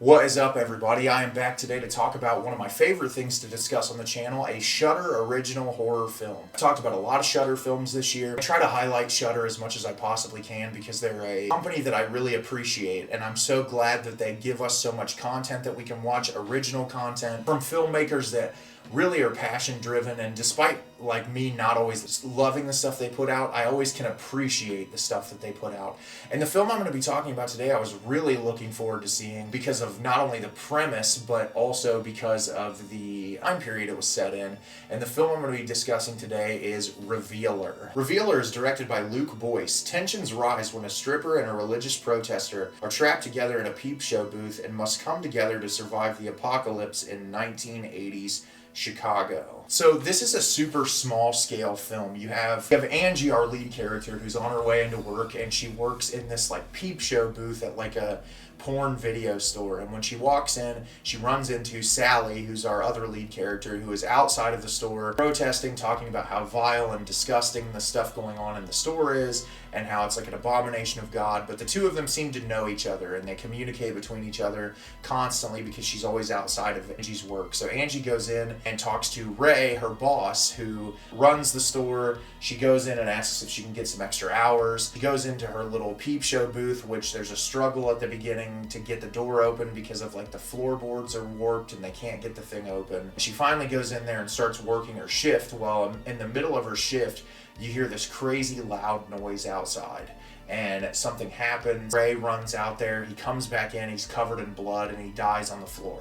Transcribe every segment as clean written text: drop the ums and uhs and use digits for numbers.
What is up, everybody? I am back today to talk about one of my favorite things to discuss on the channel, a Shudder original horror film. I've talked about a lot of Shudder films this year. I try to highlight Shudder as much as I possibly can because they're a company that I really appreciate, and I'm so glad that they give us so much content that we can watch, original content from filmmakers that really are passion driven, and despite like me not always loving the stuff they put out, I always can appreciate the stuff that they put out. And the film I'm going to be talking about today, I was really looking forward to seeing because of not only the premise, but also because of the time period it was set in. And the film I'm going to be discussing today is Revealer. Revealer is directed by Boyce. Tensions rise when a stripper and a religious protester are trapped together in a peep show booth and must come together to survive the apocalypse in 1980s Chicago. So this is a super small scale film. You have Angie, our lead character, who's on her way into work, and she works in this like peep show booth at like a porn video store. And when she walks in, she runs into Sally, who's our other lead character, who is outside of the store protesting, talking about how vile and disgusting the stuff going on in the store is and how it's like an abomination of God. But the two of them seem to know each other, and they communicate between each other constantly because she's always outside of Angie's work. So Angie goes in and talks to Ray, her boss, who runs the store. She goes in and asks if she can get some extra hours. She goes into her little peep show booth, which there's a struggle at the beginning to get the door open because of like the floorboards are warped and they can't get the thing open. She finally goes in there and starts working her shift. Well, in the middle of her shift, you hear this crazy loud noise outside, and something happens. Ray runs out there, he comes back in, he's covered in blood, and he dies on the floor.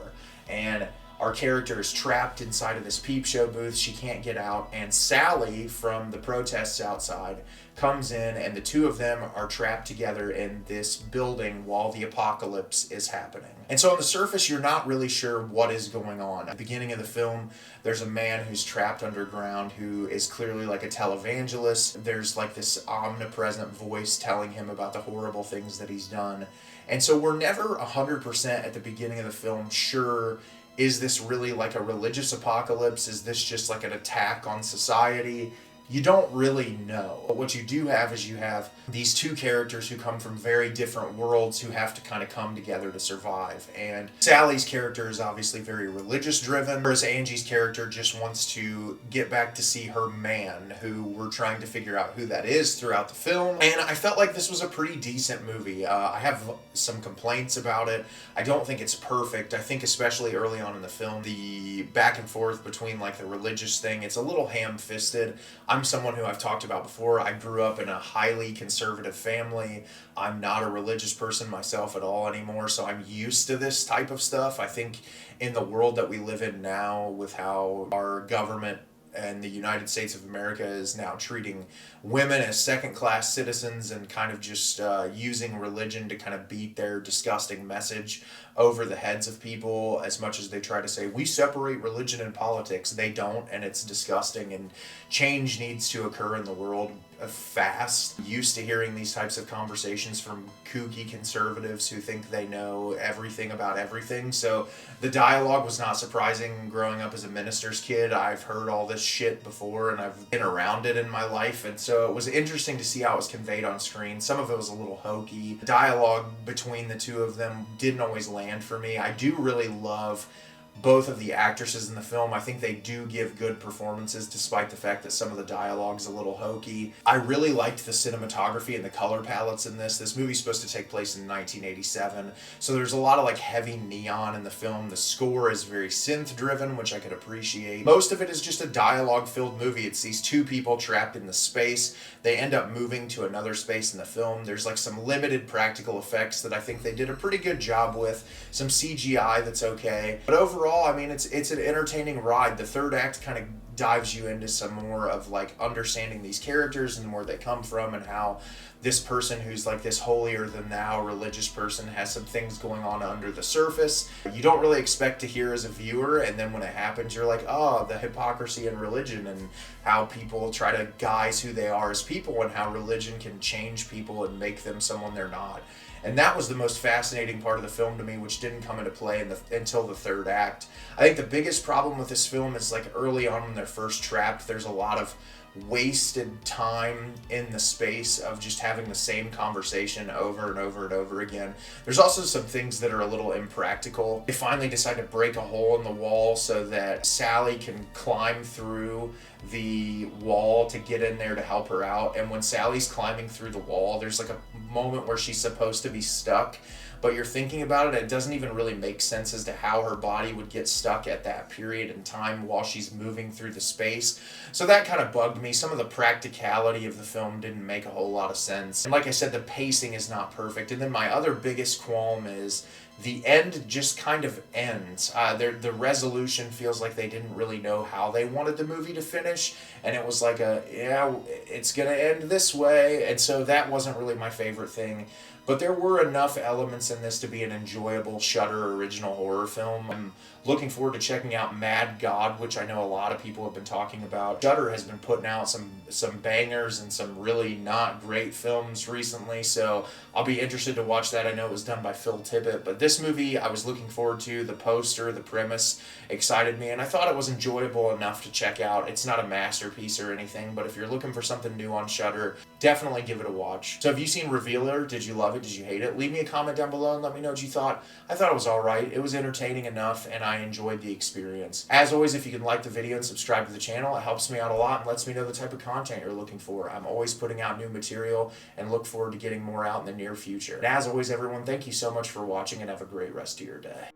And our character is trapped inside of this peep show booth. She can't get out, and Sally from the protests outside comes in, and the two of them are trapped together in this building while the apocalypse is happening. And so on the surface, you're not really sure what is going on. At the beginning of the film, there's a man who's trapped underground who is clearly like a televangelist. There's like this omnipresent voice telling him about the horrible things that he's done. And so we're never 100% at the beginning of the film sure, is this really like a religious apocalypse? Is this just like an attack on society? You don't really know. But what you do have is you have these two characters who come from very different worlds who have to kind of come together to survive. And Sally's character is obviously very religious driven, whereas Angie's character just wants to get back to see her man, who we're trying to figure out who that is throughout the film. And I felt like this was a pretty decent movie. I have some complaints about it. I don't think it's perfect. I think especially early on in the film, the back and forth between like the religious thing, it's a little ham-fisted. I'm someone who I've talked about before. I grew up in a highly conservative family. I'm not a religious person myself at all anymore, so I'm used to this type of stuff. I think in the world that we live in now, with how our government and the United States of America is now treating women as second-class citizens and kind of just using religion to kind of beat their disgusting message over the heads of people, as much as they try to say, we separate religion and politics. They don't, and it's disgusting, and change needs to occur in the world fast. Used to hearing these types of conversations from kooky conservatives who think they know everything about everything. So the dialogue was not surprising. Growing up as a minister's kid, I've heard all this shit before, and I've been around it in my life, and so it was interesting to see how it was conveyed on screen. Some of it was a little hokey. The dialogue between the two of them didn't always land for me. I do really love both of the actresses in the film. I think they do give good performances despite the fact that some of the dialogue's a little hokey. I really liked the cinematography and the color palettes in this. This movie's supposed to take place in 1987, so there's a lot of like heavy neon in the film. The score is very synth driven, which I could appreciate. Most of it is just a dialogue filled movie. It's these two people trapped in the space. They end up moving to another space in the film. There's like some limited practical effects that I think they did a pretty good job with. Some CGI that's okay. But overall, I mean, it's an entertaining ride. The third act kind of dives you into some more of like understanding these characters and where they come from, and how this person who's like this holier than thou religious person has some things going on under the surface you don't really expect to hear as a viewer, and then when it happens you're like, oh, the hypocrisy in religion and how people try to guise who they are as people, and how religion can change people and make them someone they're not. And that was the most fascinating part of the film to me, which didn't come into play until the third act. I think the biggest problem with this film is like early on when they're first trapped, there's a lot of wasted time in the space of just having the same conversation over and over and over again. There's also some things that are a little impractical. They finally decide to break a hole in the wall so that Sally can climb through the wall to get in there to help her out. And when Sally's climbing through the wall, there's like a moment where she's supposed to be stuck, but you're thinking about it, it doesn't even really make sense as to how her body would get stuck at that period in time while she's moving through the space. So that kind of bugged me. Some of the practicality of the film didn't make a whole lot of sense. And like I said, the pacing is not perfect. And then my other biggest qualm is the end just kind of ends. The resolution feels like they didn't really know how they wanted the movie to finish, and it was like it's gonna end this way, and so that wasn't really my favorite thing. But there were enough elements in this to be an enjoyable Shudder original horror film. I'm looking forward to checking out Mad God, which I know a lot of people have been talking about. Shudder has been putting out some bangers and some really not great films recently, so I'll be interested to watch that. I know it was done by Phil Tippett, but this movie I was looking forward to. The poster, the premise excited me, and I thought it was enjoyable enough to check out. It's not a masterpiece or anything, but if you're looking for something new on Shudder, definitely give it a watch. So have you seen Revealer? Did you love it? Did you hate it? Leave me a comment down below and let me know what you thought. I thought it was alright. It was entertaining enough, and I enjoyed the experience. As always, if you can like the video and subscribe to the channel, it helps me out a lot and lets me know the type of content you're looking for. I'm always putting out new material and look forward to getting more out in the near future. And as always, everyone, thank you so much for watching and have a great rest of your day.